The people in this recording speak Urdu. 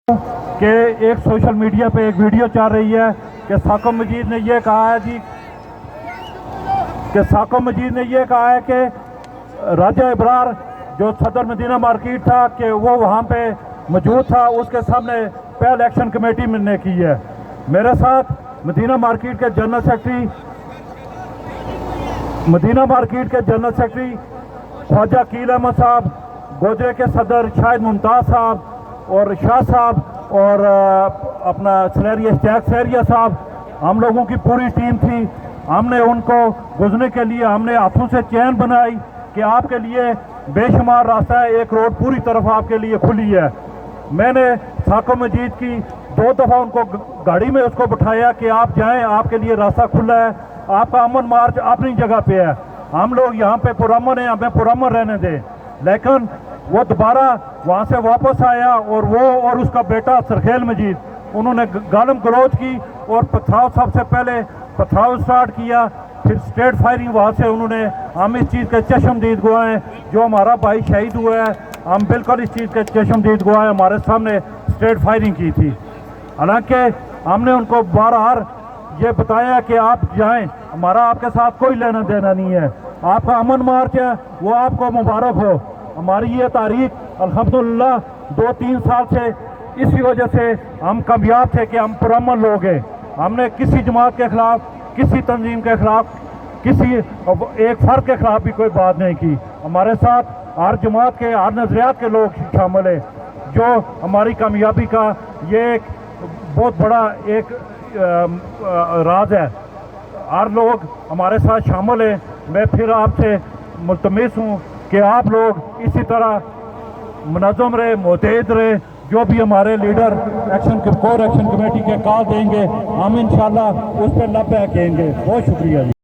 کہ ایک سوشل میڈیا پہ ایک ویڈیو چل رہی ہے کہ ساکو مجید نے یہ کہا ہے جی کہ ساکو مجید نے یہ کہا ہے کہ راجہ ابرار جو صدر مدینہ مارکیٹ تھا کہ وہ وہاں پہ موجود تھا، اس کے سامنے پہل ایکشن کمیٹی نے کی ہے۔ میرے ساتھ مدینہ مارکیٹ کے جنرل سیکرٹری خواجہ کیل احمد صاحب، گوجرے کے صدر شاہد ممتاز صاحب اور شاہ صاحب اور اپنا سیریا صاحب، ہم لوگوں کی پوری ٹیم تھی۔ ہم نے ان کو گزرنے کے لیے ہم نے ہاتھوں سے چین بنائی کہ آپ کے لیے بے شمار راستہ ہے، ایک روڈ پوری طرف آپ کے لیے کھلی ہے۔ میں نے ساکو مجید کی 2 دفعہ ان کو گاڑی میں اس کو بٹھایا کہ آپ جائیں، آپ کے لیے راستہ کھلا ہے، آپ کا امن مارچ اپنی جگہ پہ ہے، ہم لوگ یہاں پہ پرامن ہیں، ہمیں پرامن رہنے دیں۔ لیکن وہ دوبارہ وہاں سے واپس آیا اور وہ اور اس کا بیٹا سرخیل مجید انہوں نے گالم گلوچ کی اور پتھراؤ سب سے پہلے پتھراؤ سٹارٹ کیا، پھر اسٹریٹ فائرنگ وہاں سے انہوں نے، ہم اس چیز کے چشمدید گواہ ہیں، جو ہمارا بھائی شہید ہوا ہے ہم بالکل اس چیز کے چشمدید گواہ ہیں، ہمارے سامنے اسٹریٹ فائرنگ کی تھی۔ حالانکہ ہم نے ان کو بہرحال یہ بتایا کہ آپ جائیں، ہمارا آپ کے ساتھ کوئی لینا دینا نہیں ہے، آپ کا امن مارچ ہے وہ آپ کو مبارک ہو۔ ہماری یہ تاریخ الحمدللہ 2-3 سال سے اسی وجہ سے ہم کامیاب تھے کہ ہم پرامن لوگ ہیں، ہم نے کسی جماعت کے خلاف، کسی تنظیم کے خلاف، کسی ایک فرد کے خلاف بھی کوئی بات نہیں کی۔ ہمارے ساتھ ہر جماعت کے، ہر نظریات کے لوگ شامل ہیں، جو ہماری کامیابی کا یہ ایک بہت بڑا ایک راز ہے۔ ہر لوگ ہمارے ساتھ شامل ہیں۔ میں پھر آپ سے ملتمس ہوں کہ آپ لوگ اسی طرح منظم رہے، متحد رہے، جو بھی ہمارے لیڈر کور ایکشن کمیٹی کے کال دیں گے ہم انشاءاللہ اس پہ لبیک کہیں گے۔ بہت شکریہ جی۔